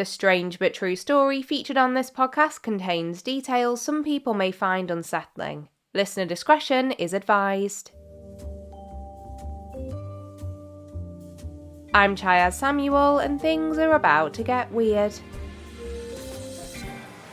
The strange but true story featured on this podcast contains details some people may find unsettling. Listener discretion is advised. I'm Chyaz Samuel, and things are about to get weird.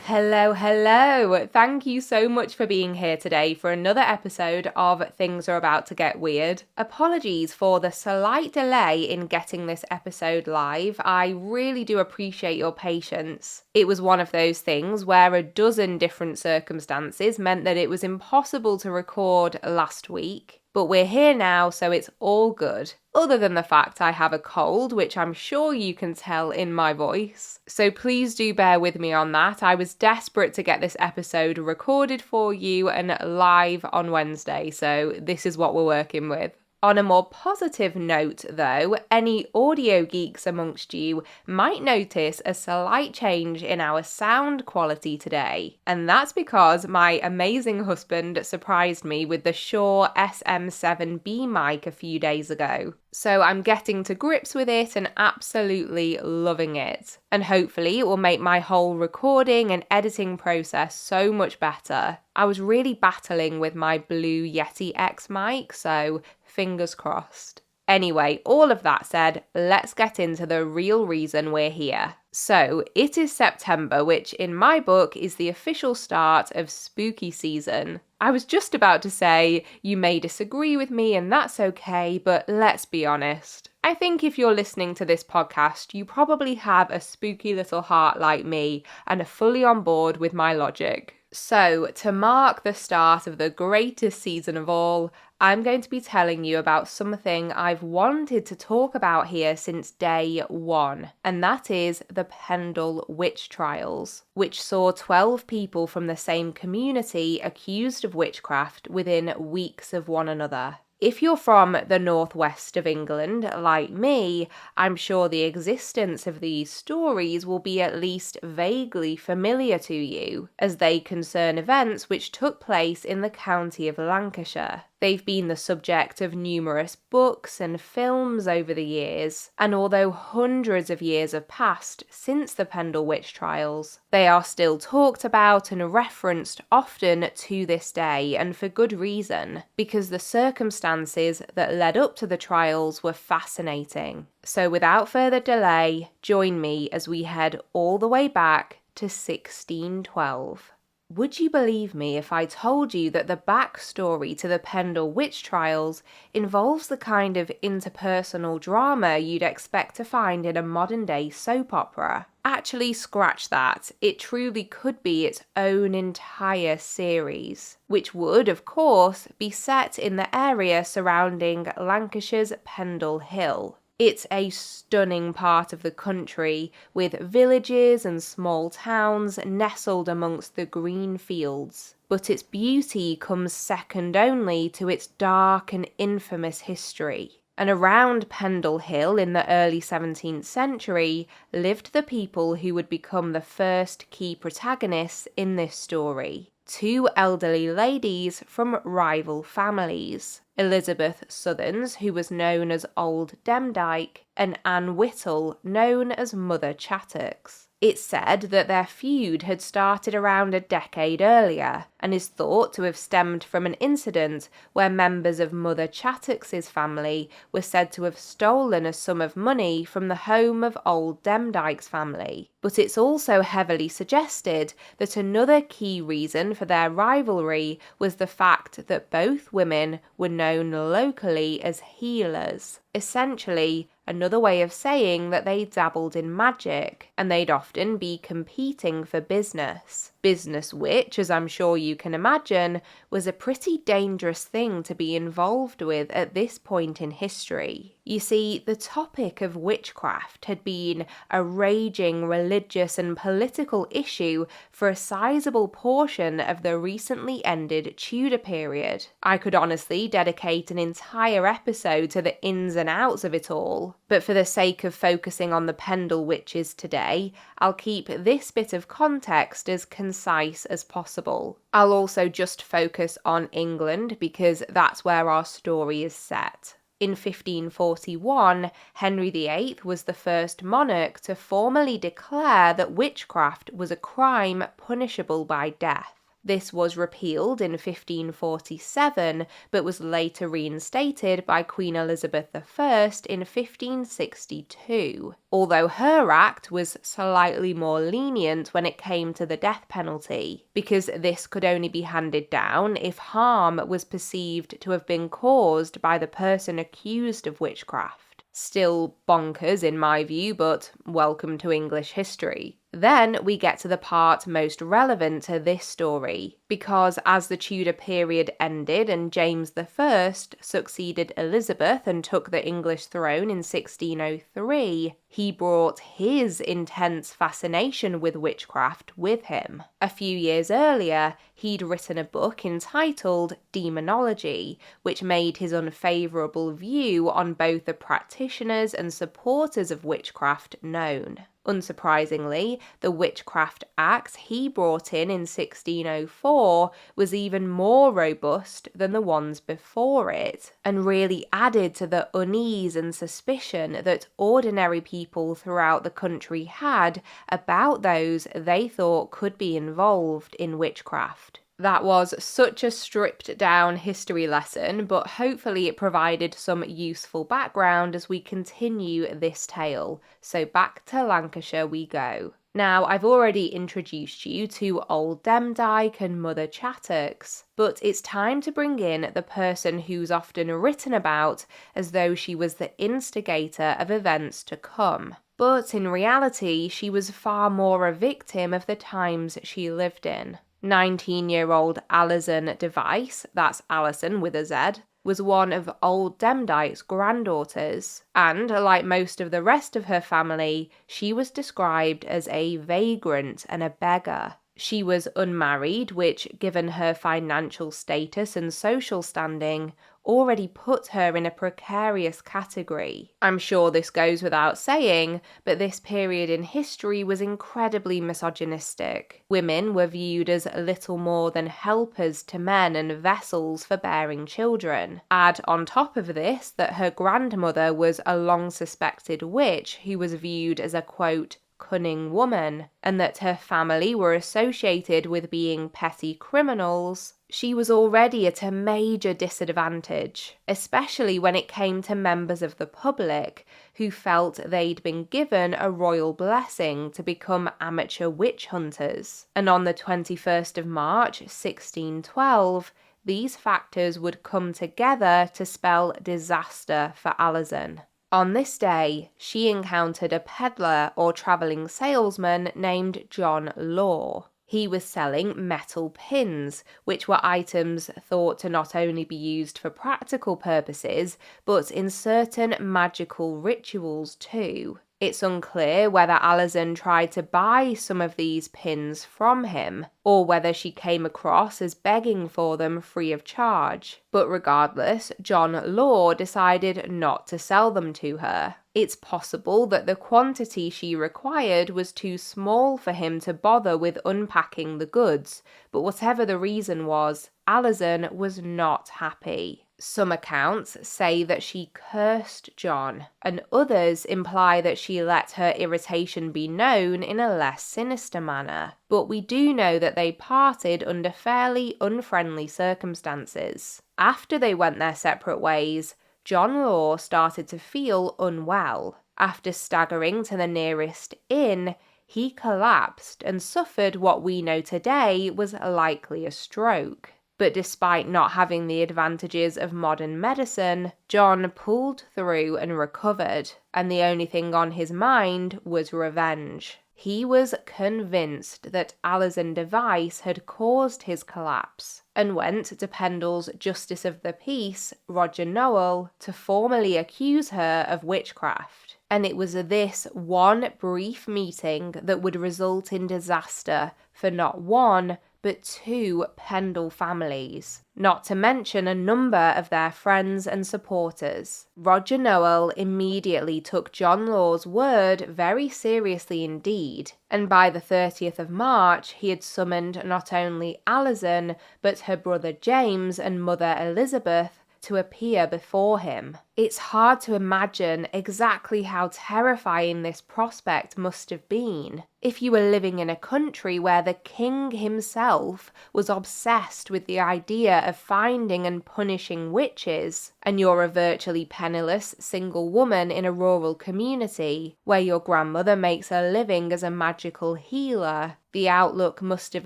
Hello. Thank you so much for being here today for another episode of Things Are About to Get Weird. Apologies for the slight delay in getting this episode live. I really do appreciate your patience. It was one of those things where a dozen different circumstances meant that it was impossible to record last week. But we're here now, so it's all good. Other than the fact I have a cold, which I'm sure you can tell in my voice. So please do bear with me on that. I was desperate to get this episode recorded for you and live on Wednesday, so this is what we're working with. On a more positive note, though, any audio geeks amongst you might notice a slight change in our sound quality today. And that's because my amazing husband surprised me with the Shure SM7B mic a few days ago. So I'm getting to grips with it and absolutely loving it. And hopefully it will make my whole recording and editing process so much better. I was really battling with my Blue Yeti X mic, so fingers crossed. Anyway, all of that said, let's get into the real reason we're here. So, it is September, which in my book is the official start of spooky season. I was just about to say, you may disagree with me and that's okay, but let's be honest. I think if you're listening to this podcast, you probably have a spooky little heart like me and are fully on board with my logic. So, to mark the start of the greatest season of all, I'm going to be telling you about something I've wanted to talk about here since day one, and that is the Pendle Witch Trials, which saw 12 people from the same community accused of witchcraft within weeks of one another. If you're from the northwest of England, like me, I'm sure the existence of these stories will be at least vaguely familiar to you, as they concern events which took place in the county of Lancashire. They've been the subject of numerous books and films over the years, and although hundreds of years have passed since the Pendle Witch Trials, they are still talked about and referenced often to this day, and for good reason, because the circumstances that led up to the trials were fascinating. So without further delay, join me as we head all the way back to 1612. Would you believe me if I told you that the backstory to the Pendle Witch Trials involves the kind of interpersonal drama you'd expect to find in a modern-day soap opera? Actually, scratch that. It truly could be its own entire series, which would, of course, be set in the area surrounding Lancashire's Pendle Hill. It's a stunning part of the country, with villages and small towns nestled amongst the green fields. But its beauty comes second only to its dark and infamous history. And around Pendle Hill in the early 17th century lived the people who would become the first key protagonists in this story. Two elderly ladies from rival families, Elizabeth Southerns, who was known as Old Demdike, and Anne Whittle, known as Mother Chattox. It's said that their feud had started around a decade earlier, and is thought to have stemmed from an incident where members of Mother Chattox's family were said to have stolen a sum of money from the home of Old Demdike's family. But it's also heavily suggested that another key reason for their rivalry was the fact that both women were known locally as healers. Essentially, another way of saying that they dabbled in magic, and they'd often be competing for business. Business which, as I'm sure you can imagine, was a pretty dangerous thing to be involved with at this point in history. You see, the topic of witchcraft had been a raging religious and political issue for a sizable portion of the recently ended Tudor period. I could honestly dedicate an entire episode to the ins and outs of it all, but for the sake of focusing on the Pendle Witches today, I'll keep this bit of context as concise as possible. I'll also just focus on England because that's where our story is set. In 1541, Henry VIII was the first monarch to formally declare that witchcraft was a crime punishable by death. This was repealed in 1547, but was later reinstated by Queen Elizabeth I in 1562, although her act was slightly more lenient when it came to the death penalty, because this could only be handed down if harm was perceived to have been caused by the person accused of witchcraft. Still bonkers in my view, but welcome to English history. Then we get to the part most relevant to this story, because as the Tudor period ended and James I succeeded Elizabeth and took the English throne in 1603, he brought his intense fascination with witchcraft with him. A few years earlier, he'd written a book entitled Demonology, which made his unfavourable view on both the practitioners and supporters of witchcraft known. Unsurprisingly, the Witchcraft Act he brought in 1604 was even more robust than the ones before it, and really added to the unease and suspicion that ordinary people throughout the country had about those they thought could be involved in witchcraft. That was such a stripped down history lesson, but hopefully it provided some useful background as we continue this tale. So back to Lancashire we go. Now, I've already introduced you to Old Demdike and Mother Chattox, but it's time to bring in the person who's often written about as though she was the instigator of events to come. But in reality, she was far more a victim of the times she lived in. 19-year-old Alison Device, that's Alison with a Z, was one of Old Demdike's granddaughters, and like most of the rest of her family, she was described as a vagrant and a beggar. She was unmarried, which, given her financial status and social standing, already put her in a precarious category. I'm sure this goes without saying, but this period in history was incredibly misogynistic. Women were viewed as little more than helpers to men and vessels for bearing children. Add on top of this that her grandmother was a long-suspected witch who was viewed as a, quote, cunning woman, and that her family were associated with being petty criminals, she was already at a major disadvantage, especially when it came to members of the public who felt they'd been given a royal blessing to become amateur witch hunters. And on the 21st of March, 1612, these factors would come together to spell disaster for Alison. On this day, she encountered a peddler or travelling salesman named John Law. He was selling metal pins, which were items thought to not only be used for practical purposes, but in certain magical rituals too. It's unclear whether Alison tried to buy some of these pins from him, or whether she came across as begging for them free of charge. But regardless, John Law decided not to sell them to her. It's possible that the quantity she required was too small for him to bother with unpacking the goods, but whatever the reason was, Alison was not happy. Some accounts say that she cursed John, and others imply that she let her irritation be known in a less sinister manner. But we do know that they parted under fairly unfriendly circumstances. After they went their separate ways, John Law started to feel unwell. After staggering to the nearest inn, he collapsed and suffered what we know today was likely a stroke. But despite not having the advantages of modern medicine, John pulled through and recovered, and the only thing on his mind was revenge. He was convinced that Alison Device had caused his collapse, and went to Pendle's Justice of the Peace, Roger Nowell, to formally accuse her of witchcraft. And it was this one brief meeting that would result in disaster for not one, but two Pendle families, not to mention a number of their friends and supporters. Roger Nowell immediately took John Law's word very seriously indeed, and by the 30th of March he had summoned not only Alison, but her brother James and mother Elizabeth to appear before him. It's hard to imagine exactly how terrifying this prospect must have been if you were living in a country where the king himself was obsessed with the idea of finding and punishing witches, and you're a virtually penniless single woman in a rural community where your grandmother makes a living as a magical healer. The outlook must have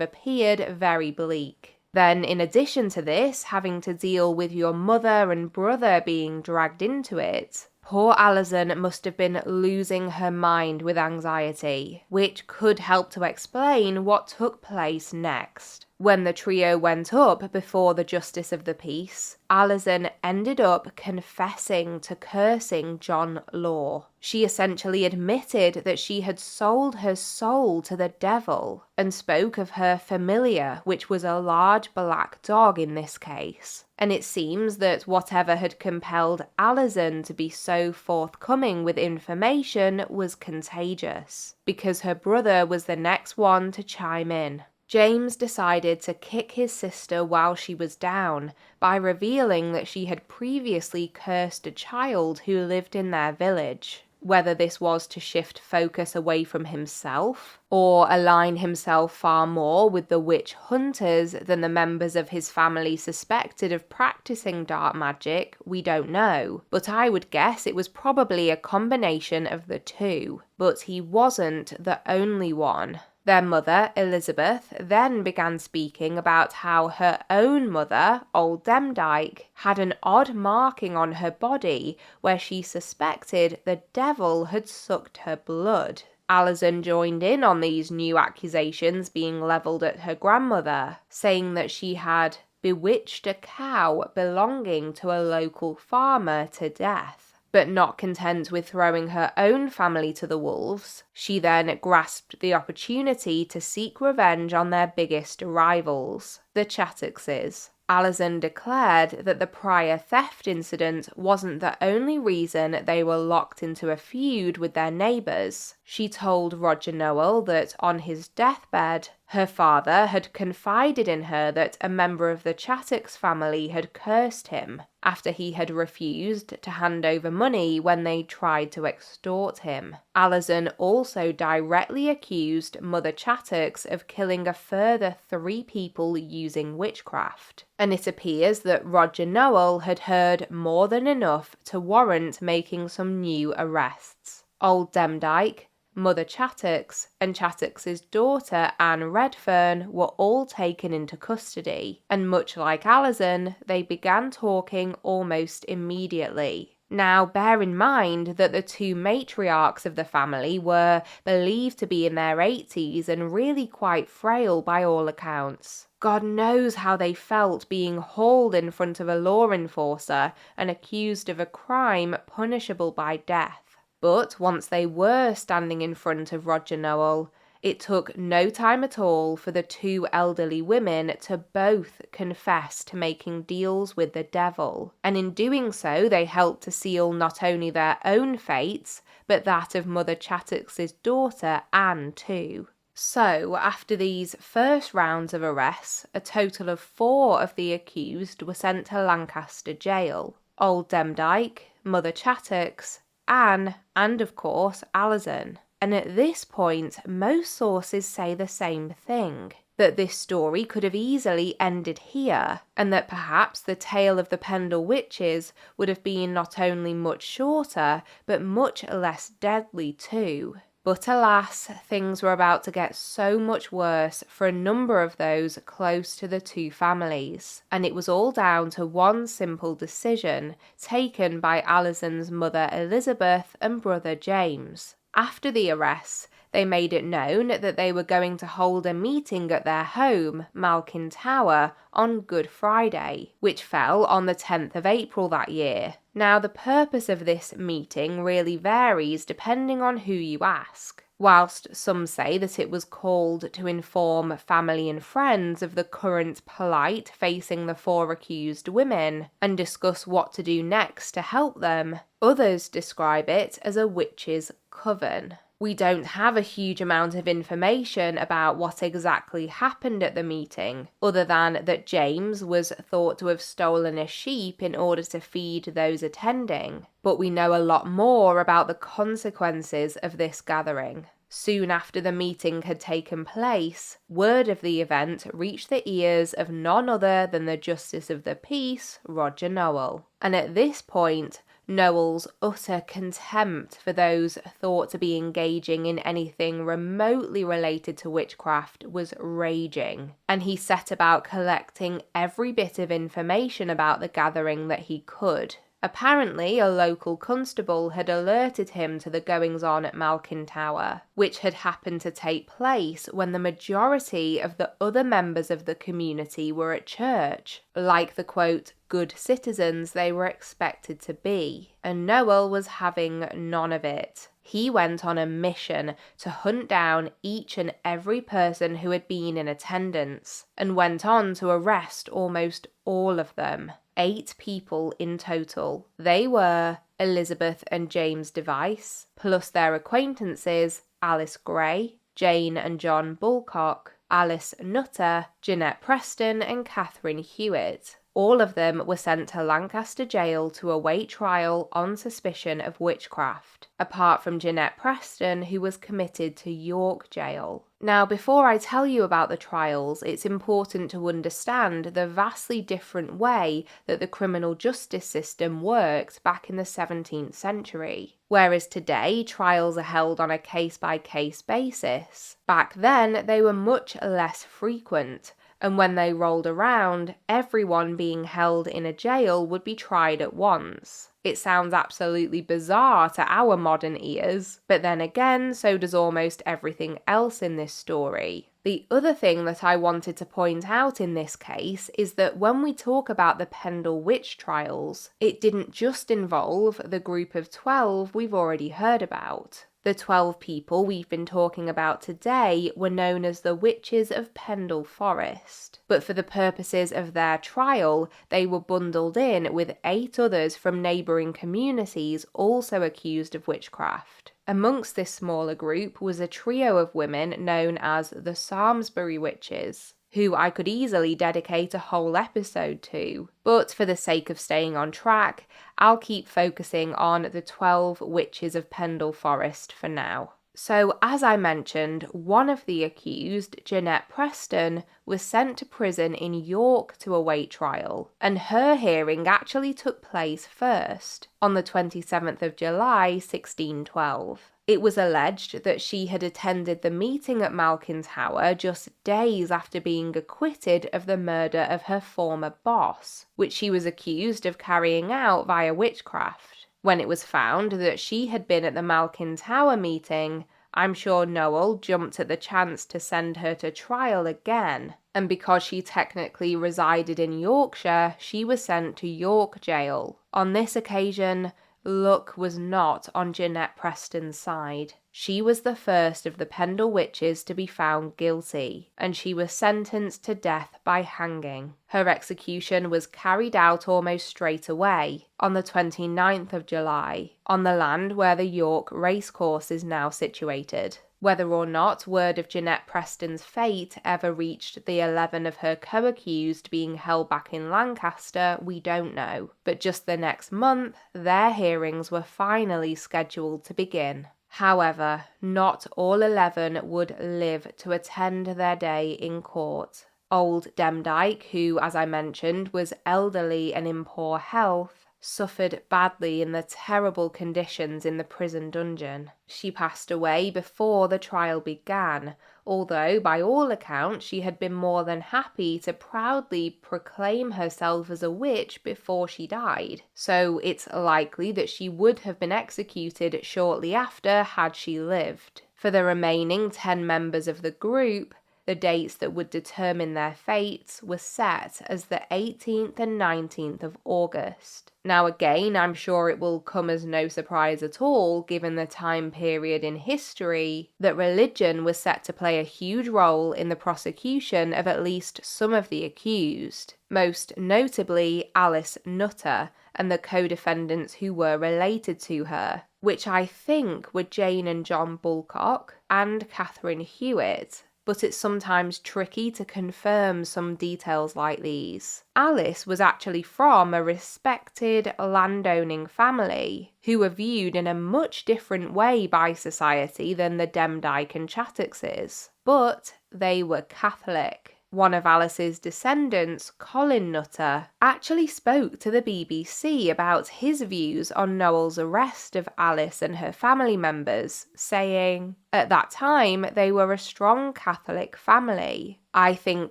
appeared very bleak. Then, in addition to this, having to deal with your mother and brother being dragged into it, poor Alison must have been losing her mind with anxiety, which could help to explain what took place next. When the trio went up before the Justice of the Peace, Alison ended up confessing to cursing John Law. She essentially admitted that she had sold her soul to the devil and spoke of her familiar, which was a large black dog in this case. And it seems that whatever had compelled Alison to be so forthcoming with information was contagious, because her brother was the next one to chime in. James decided to kick his sister while she was down by revealing that she had previously cursed a child who lived in their village. Whether this was to shift focus away from himself or align himself far more with the witch hunters than the members of his family suspected of practicing dark magic, we don't know. But I would guess it was probably a combination of the two. But he wasn't the only one. Their mother, Elizabeth, then began speaking about how her own mother, Old Demdike, had an odd marking on her body where she suspected the devil had sucked her blood. Alison joined in on these new accusations being levelled at her grandmother, saying that she had bewitched a cow belonging to a local farmer to death. But not content with throwing her own family to the wolves, she then grasped the opportunity to seek revenge on their biggest rivals, the Chattoxes. Alison declared that the prior theft incident wasn't the only reason they were locked into a feud with their neighbours. She told Roger Nowell that on his deathbed, her father had confided in her that a member of the Chattox family had cursed him after he had refused to hand over money when they tried to extort him. Alison also directly accused Mother Chattox of killing a further 3 people using witchcraft. And it appears that Roger Nowell had heard more than enough to warrant making some new arrests. Old Demdike, Mother Chattox, and Chattox's daughter Anne Redfern were all taken into custody, and much like Alison, they began talking almost immediately. Now, bear in mind that the 2 matriarchs of the family were believed to be in their 80s and really quite frail by all accounts. God knows how they felt being hauled in front of a law enforcer and accused of a crime punishable by death. But once they were standing in front of Roger Nowell, it took no time at all for the 2 elderly women to both confess to making deals with the devil. And in doing so, they helped to seal not only their own fates, but that of Mother Chattox's daughter, Anne, too. So, after these first rounds of arrests, a total of 4 of the accused were sent to Lancaster jail. Old Demdike, Mother Chattox, Anne, and of course Alison. And at this point, most sources say the same thing, that this story could have easily ended here, and that perhaps the tale of the Pendle Witches would have been not only much shorter, but much less deadly too. But alas, things were about to get so much worse for a number of those close to the 2 families, and it was all down to one simple decision taken by Alison's mother Elizabeth and brother James. After the arrests, they made it known that they were going to hold a meeting at their home, Malkin Tower, on Good Friday, which fell on the 10th of April that year. Now, the purpose of this meeting really varies depending on who you ask. Whilst some say that it was called to inform family and friends of the current plight facing the 4 accused women and discuss what to do next to help them, others describe it as a witches' coven. We don't have a huge amount of information about what exactly happened at the meeting, other than that James was thought to have stolen a sheep in order to feed those attending, but we know a lot more about the consequences of this gathering. Soon after the meeting had taken place, word of the event reached the ears of none other than the Justice of the Peace, Roger Nowell. And at this point, Nowell's utter contempt for those thought to be engaging in anything remotely related to witchcraft was raging, and he set about collecting every bit of information about the gathering that he could. Apparently, a local constable had alerted him to the goings-on at Malkin Tower, which had happened to take place when the majority of the other members of the community were at church, like the quote, good citizens they were expected to be, and Nowell was having none of it. He went on a mission to hunt down each and every person who had been in attendance, and went on to arrest almost all of them. 8 people in total. They were Elizabeth and James Device, plus their acquaintances Alice Gray, Jane and John Bulcock, Alice Nutter, Jeanette Preston and Catherine Hewitt. All of them were sent to Lancaster jail to await trial on suspicion of witchcraft, apart from Jeanette Preston, who was committed to York jail. Now, before I tell you about the trials, it's important to understand the vastly different way that the criminal justice system worked back in the 17th century. Whereas today, trials are held on a case-by-case basis. Back then, they were much less frequent, and when they rolled around, everyone being held in a jail would be tried at once. It sounds absolutely bizarre to our modern ears, but then again, so does almost everything else in this story. The other thing that I wanted to point out in this case is that when we talk about the Pendle Witch Trials, it didn't just involve the group of 12 we've already heard about. The 12 people we've been talking about today were known as the Witches of Pendle Forest, but for the purposes of their trial, they were bundled in with 8 others from neighbouring communities also accused of witchcraft. Amongst this smaller group was a trio of women known as the Samlesbury Witches, who I could easily dedicate a whole episode to, but for the sake of staying on track, I'll keep focusing on the 12 Witches of Pendle Forest for now. So, as I mentioned, one of the accused, Jeanette Preston, was sent to prison in York to await trial, and her hearing actually took place first, on the 27th of July, 1612. It was alleged that she had attended the meeting at Malkin Tower just days after being acquitted of the murder of her former boss, which she was accused of carrying out via witchcraft. When it was found that she had been at the Malkin Tower meeting, I'm sure Nowell jumped at the chance to send her to trial again, and because she technically resided in Yorkshire, she was sent to York jail. On this occasion, luck was not on Jeanette Preston's side. She was the first of the Pendle witches to be found guilty, and she was sentenced to death by hanging. Her execution was carried out almost straight away, on the 29th of July, on the land where the York racecourse is now situated. Whether or not word of Jeanette Preston's fate ever reached the 11 of her co-accused being held back in Lancaster, we don't know. But just the next month, their hearings were finally scheduled to begin. However, not all 11 would live to attend their day in court. Old Demdike, who, as I mentioned, was elderly and in poor health, suffered badly in the terrible conditions in the prison dungeon. She passed away before the trial began, although by all accounts she had been more than happy to proudly proclaim herself as a witch before she died, so it's likely that she would have been executed shortly after had she lived. For the remaining 10 members of the group, the dates that would determine their fates were set as the 18th and 19th of August. Now again, I'm sure it will come as no surprise at all, given the time period in history, that religion was set to play a huge role in the prosecution of at least some of the accused, most notably Alice Nutter and the co-defendants who were related to her. which I think were Jane and John Bulcock and Catherine Hewitt, but it's sometimes tricky to confirm some details like these. Alice was actually from a respected landowning family who were viewed in a much different way by society than the Demdike and Chattoxes, but they were Catholic. One of Alice's descendants, Colin Nutter, actually spoke to the BBC about his views on Noel's arrest of Alice and her family members, saying, "At that time, they were a strong Catholic family. I think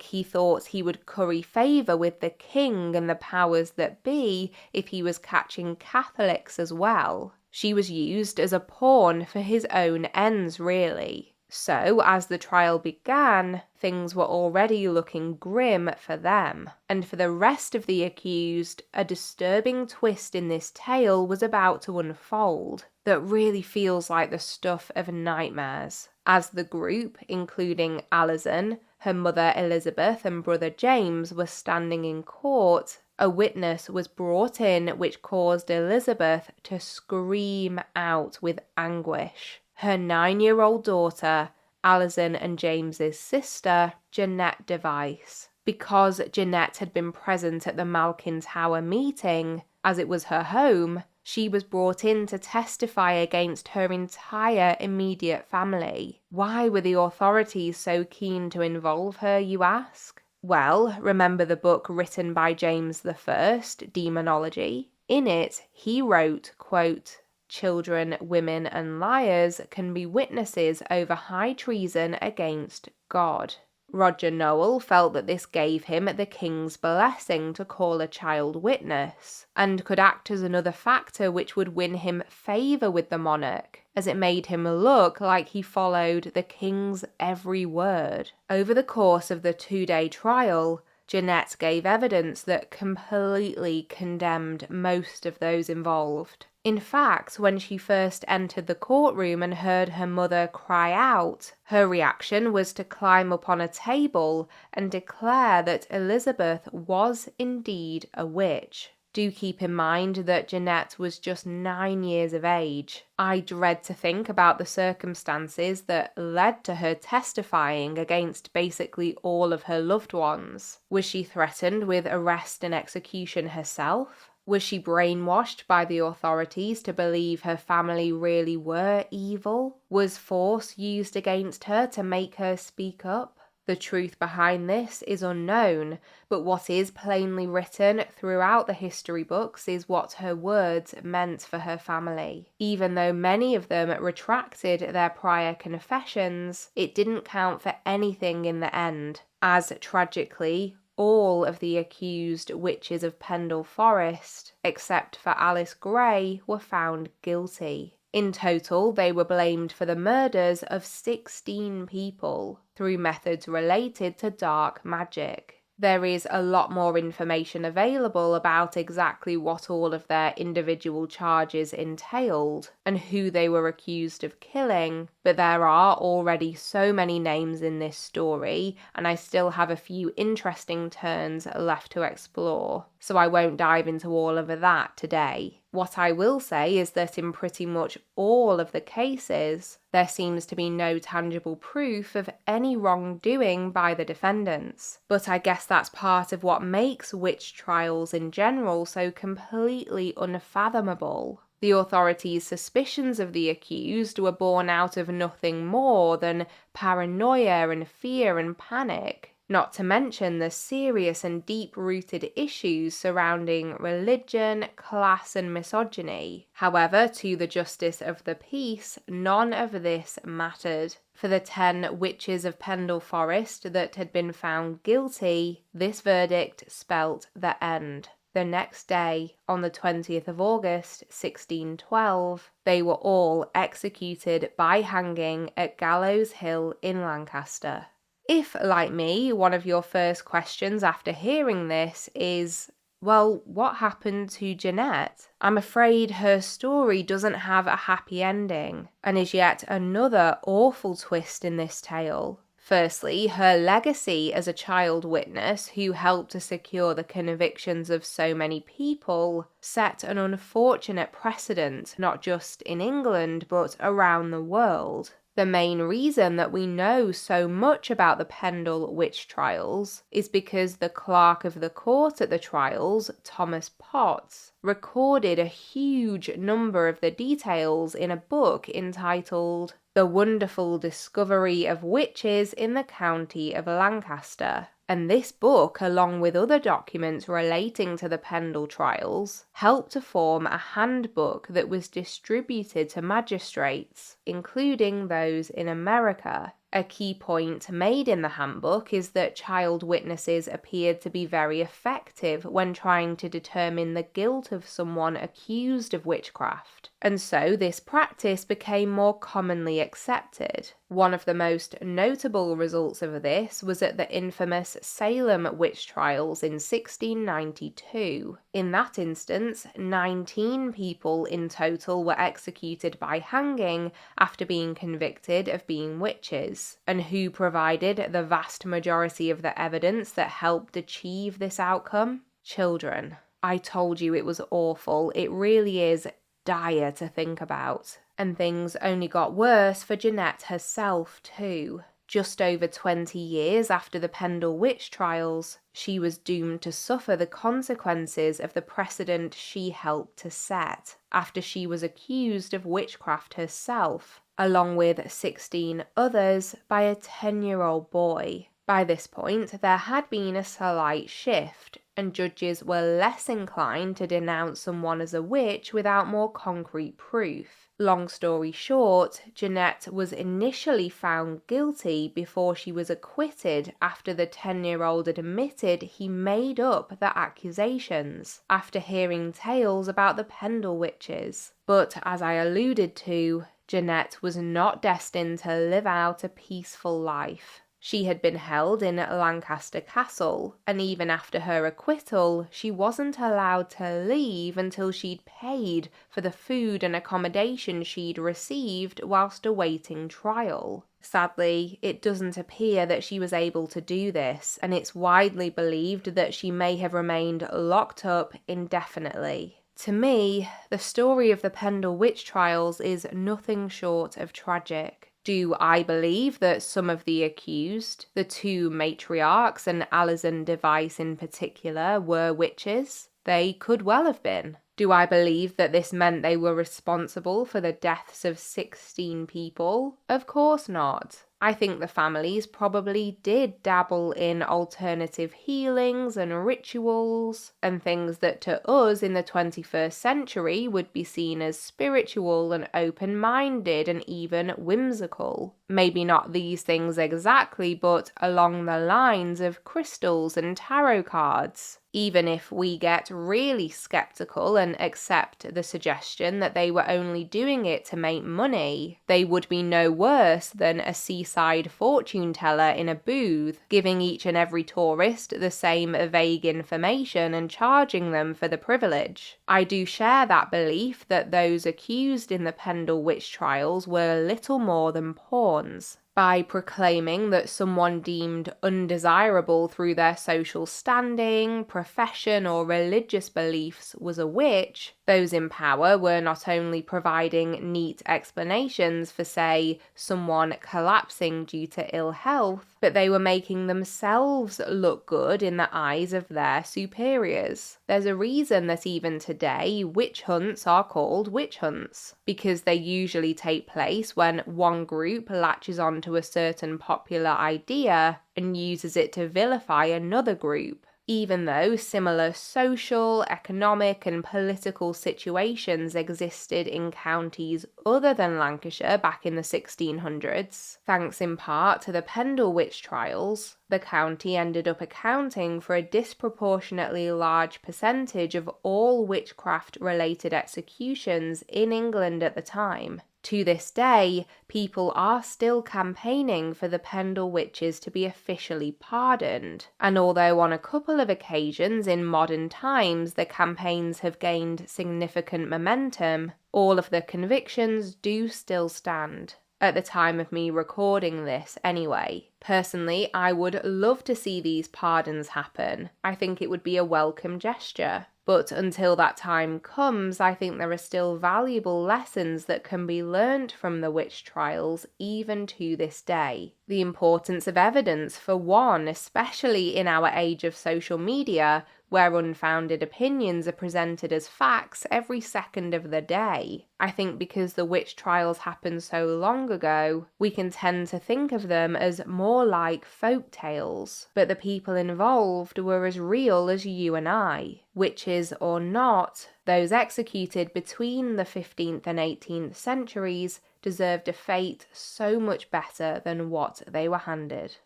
he thought he would curry favour with the king and the powers that be if he was catching Catholics as well." She was used as a pawn for his own ends, really. So, as the trial began, things were already looking grim for them. And for the rest of the accused, a disturbing twist in this tale was about to unfold that really feels like the stuff of nightmares. As the group, including Alison, her mother Elizabeth and brother James, were standing in court, a witness was brought in which caused Elizabeth to scream out with anguish. Her 9-year-old daughter, Alison and James's sister, Jeanette Device. Because Jeanette had been present at the Malkin Tower meeting, as it was her home, she was brought in to testify against her entire immediate family. Why were the authorities so keen to involve her, you ask? Well, remember the book written by James I, Demonology? In it, he wrote, quote, "Children, women, and liars can be witnesses over high treason against God." Roger Nowell felt that this gave him the king's blessing to call a child witness, and could act as another factor which would win him favour with the monarch, as it made him look like he followed the king's every word. Over the course of the 2-day trial, Jeanette gave evidence that completely condemned most of those involved. In fact, when she first entered the courtroom and heard her mother cry out, her reaction was to climb up on a table and declare that Elizabeth was indeed a witch. Do keep in mind that Jeanette was just 9 years of age. I dread to think about the circumstances that led to her testifying against basically all of her loved ones. Was she threatened with arrest and execution herself? Was she brainwashed by the authorities to believe her family really were evil? Was force used against her to make her speak up? The truth behind this is unknown, but what is plainly written throughout the history books is what her words meant for her family. Even though many of them retracted their prior confessions, it didn't count for anything in the end, as tragically, all of the accused witches of Pendle Forest, except for Alice Gray, were found guilty. In total, they were blamed for the murders of 16 people through methods related to dark magic. There is a lot more information available about exactly what all of their individual charges entailed and who they were accused of killing, but there are already so many names in this story, and I still have a few interesting turns left to explore, so I won't dive into all of that today. What I will say is that in pretty much all of the cases, there seems to be no tangible proof of any wrongdoing by the defendants. But I guess that's part of what makes witch trials in general so completely unfathomable. The authorities' suspicions of the accused were born out of nothing more than paranoia and fear and panic. Not to mention the serious and deep-rooted issues surrounding religion, class and misogyny. However, to the justice of the peace, none of this mattered. For the 10 witches of Pendle Forest that had been found guilty, this verdict spelt the end. The next day, on the 20th of August, 1612, they were all executed by hanging at Gallows Hill in Lancaster. If, like me, one of your first questions after hearing this is, well, what happened to Jeanette? I'm afraid her story doesn't have a happy ending, and is yet another awful twist in this tale. Firstly, her legacy as a child witness who helped to secure the convictions of so many people set an unfortunate precedent not just in England but around the world. The main reason that we know so much about the Pendle Witch Trials is because the clerk of the court at the trials, Thomas Potts, recorded a huge number of the details in a book entitled The Wonderful Discovery of Witches in the County of Lancaster. And this book, along with other documents relating to the Pendle trials, helped to form a handbook that was distributed to magistrates, including those in America. A key point made in the handbook is that child witnesses appeared to be very effective when trying to determine the guilt of someone accused of witchcraft, and so this practice became more commonly accepted. One of the most notable results of this was at the infamous Salem witch trials in 1692. In that instance, 19 people in total were executed by hanging after being convicted of being witches. And who provided the vast majority of the evidence that helped achieve this outcome? Children. I told you it was awful. It really is dire to think about. And things only got worse for Jeanette herself too. Just over 20 years after the Pendle Witch Trials, she was doomed to suffer the consequences of the precedent she helped to set, after she was accused of witchcraft herself, along with 16 others by a 10-year-old boy. By this point, there had been a slight shift, and judges were less inclined to denounce someone as a witch without more concrete proof. Long story short, Jeanette was initially found guilty before she was acquitted after the 10-year-old admitted he made up the accusations after hearing tales about the Pendle witches. But as I alluded to, Jeanette was not destined to live out a peaceful life. She had been held in Lancaster Castle, and even after her acquittal, she wasn't allowed to leave until she'd paid for the food and accommodation she'd received whilst awaiting trial. Sadly, it doesn't appear that she was able to do this, and it's widely believed that she may have remained locked up indefinitely. To me, the story of the Pendle Witch Trials is nothing short of tragic. Do I believe that some of the accused, the two matriarchs and Alison Device in particular, were witches? They could well have been. Do I believe that this meant they were responsible for the deaths of 16 people? Of course not. I think the families probably did dabble in alternative healings and rituals and things that to us in the 21st century would be seen as spiritual and open-minded and even whimsical. Maybe not these things exactly, but along the lines of crystals and tarot cards. Even if we get really skeptical and accept the suggestion that they were only doing it to make money, they would be no worse than a seaside fortune teller in a booth, giving each and every tourist the same vague information and charging them for the privilege. I do share that belief that those accused in the Pendle Witch Trials were little more than pawns. By proclaiming that someone deemed undesirable through their social standing, profession, or religious beliefs was a witch, those in power were not only providing neat explanations for, say, someone collapsing due to ill health, but they were making themselves look good in the eyes of their superiors. There's a reason that even today witch hunts are called witch hunts, because they usually take place when one group latches on to a certain popular idea and uses it to vilify another group. Even though similar social, economic and political situations existed in counties other than Lancashire back in the 1600s, thanks in part to the Pendle Witch Trials, the county ended up accounting for a disproportionately large percentage of all witchcraft-related executions in England at the time. To this day, people are still campaigning for the Pendle witches to be officially pardoned, and although on a couple of occasions in modern times the campaigns have gained significant momentum, all of the convictions do still stand. at the time of me recording this anyway. Personally, I would love to see these pardons happen. I think it would be a welcome gesture. But until that time comes, I think there are still valuable lessons that can be learnt from the witch trials even to this day. The importance of evidence, for one, especially in our age of social media, where unfounded opinions are presented as facts every second of the day. I think because the witch trials happened so long ago, we can tend to think of them as more like folk tales, but the people involved were as real as you and I. Witches or not, those executed between the 15th and 18th centuries deserved a fate so much better than what they were handed.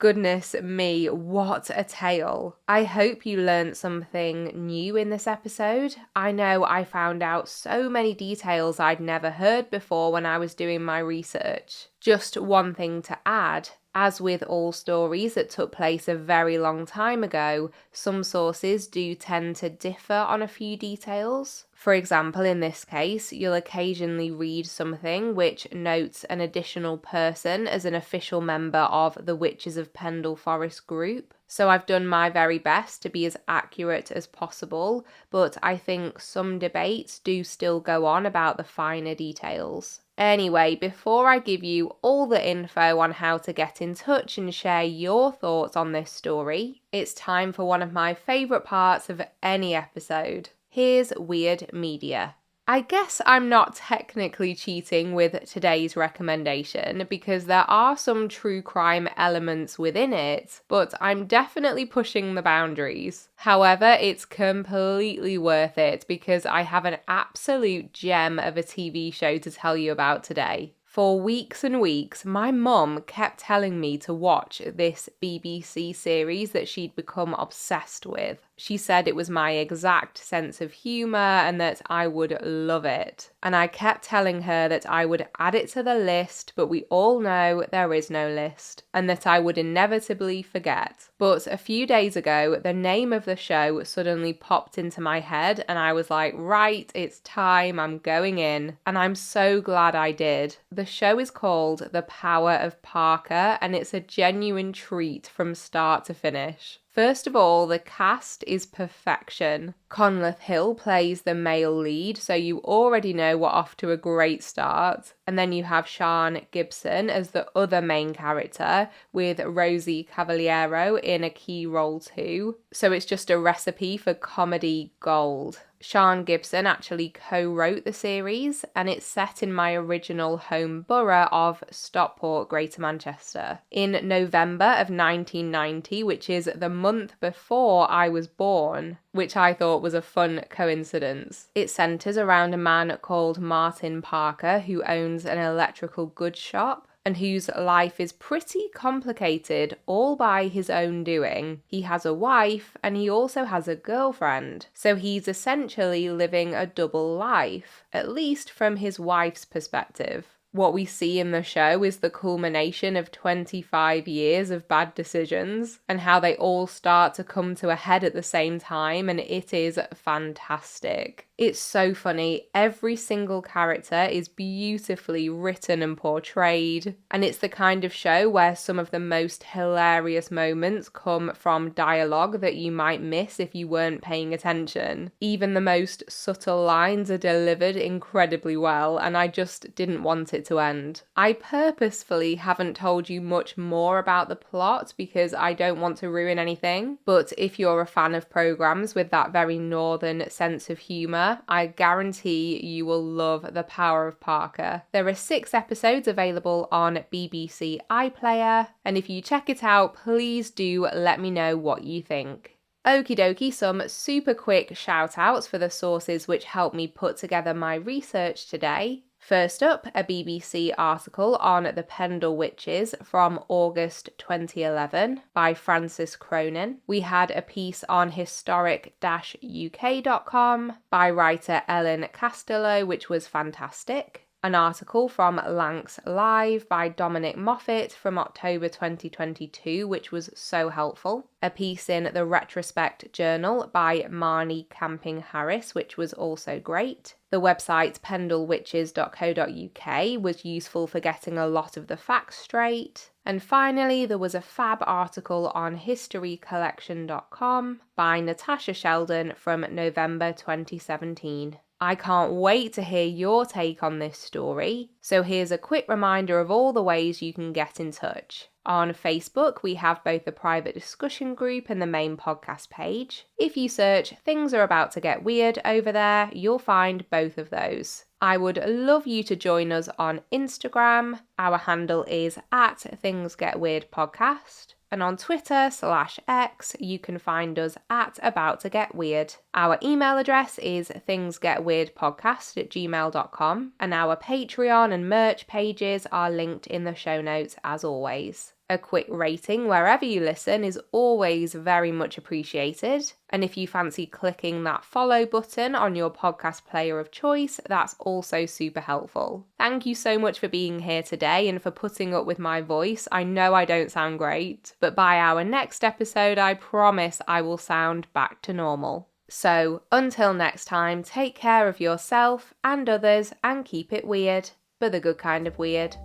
Goodness me, what a tale. I hope you learned something new in this episode. I know I found out so many details I'd never heard before when I was doing my research. Just one thing to add. As with all stories that took place a very long time ago, some sources do tend to differ on a few details. For example, in this case, you'll occasionally read something which notes an additional person as an official member of the Witches of Pendle Forest group. So I've done my very best to be as accurate as possible, but I think some debates do still go on about the finer details. Anyway, before I give you all the info on how to get in touch and share your thoughts on this story, it's time for one of my favourite parts of any episode. Here's Weird Media. I guess I'm not technically cheating with today's recommendation because there are some true crime elements within it, but I'm definitely pushing the boundaries. However, it's completely worth it because I have an absolute gem of a TV show to tell you about today. For weeks and weeks, my mum kept telling me to watch this BBC series that she'd become obsessed with. She said it was my exact sense of humour and that I would love it. And I kept telling her that I would add it to the list, but we all know there is no list, and that I would inevitably forget. But a few days ago, the name of the show suddenly popped into my head and I was like, right, it's time, I'm going in. And I'm so glad I did. The show is called The Power of Parker and it's a genuine treat from start to finish. First of all, the cast is perfection. Conleth Hill plays the male lead, so you already know we're off to a great start. And then you have Sian Gibson as the other main character, with Rosie Cavaliero in a key role too. So it's just a recipe for comedy gold. Sian Gibson actually co-wrote the series, and it's set in my original home borough of Stockport, Greater Manchester, in November of 1990, which is the month before I was born, which I thought was a fun coincidence. It centres around a man called Martin Parker who owns an electrical goods shop and whose life is pretty complicated all by his own doing. He has a wife and he also has a girlfriend, so he's essentially living a double life, at least from his wife's perspective. What we see in the show is the culmination of 25 years of bad decisions and how they all start to come to a head at the same time, and it is fantastic. It's so funny. Every single character is beautifully written and portrayed, and it's the kind of show where some of the most hilarious moments come from dialogue that you might miss if you weren't paying attention. Even the most subtle lines are delivered incredibly well, and I just didn't want it to end. I purposefully haven't told you much more about the plot because I don't want to ruin anything, but if you're a fan of programmes with that very northern sense of humour, I guarantee you will love The Power of Parker. There are 6 episodes available on BBC iPlayer, and if you check it out, please do let me know what you think. Okie dokie, some super quick shout outs for the sources which helped me put together my research today. First up, a BBC article on the Pendle Witches from August 2011 by Francis Cronin. We had a piece on historic-uk.com by writer Ellen Castillo, which was fantastic. An article from Lancs Live by Dominic Moffat from October 2022, which was so helpful. A piece in the Retrospect Journal by Marnie Camping Harris, which was also great. The website pendlewitches.co.uk was useful for getting a lot of the facts straight. And finally, there was a fab article on historycollection.com by Natasha Sheldon from November 2017. I can't wait to hear your take on this story, so here's a quick reminder of all the ways you can get in touch. On Facebook, we have both the private discussion group and the main podcast page. If you search Things Are About to Get Weird over there, you'll find both of those. I would love you to join us on Instagram. Our handle is @ThingsGetWeirdPodcast. And on Twitter/X, you can find us @AboutToGetWeird. Our email address is thingsgetweirdpodcast@gmail.com, and our Patreon and merch pages are linked in the show notes as always. A quick rating wherever you listen is always very much appreciated. And if you fancy clicking that follow button on your podcast player of choice, that's also super helpful. Thank you so much for being here today and for putting up with my voice. I know I don't sound great, but by our next episode, I promise I will sound back to normal. So until next time, take care of yourself and others and keep it weird, but the good kind of weird.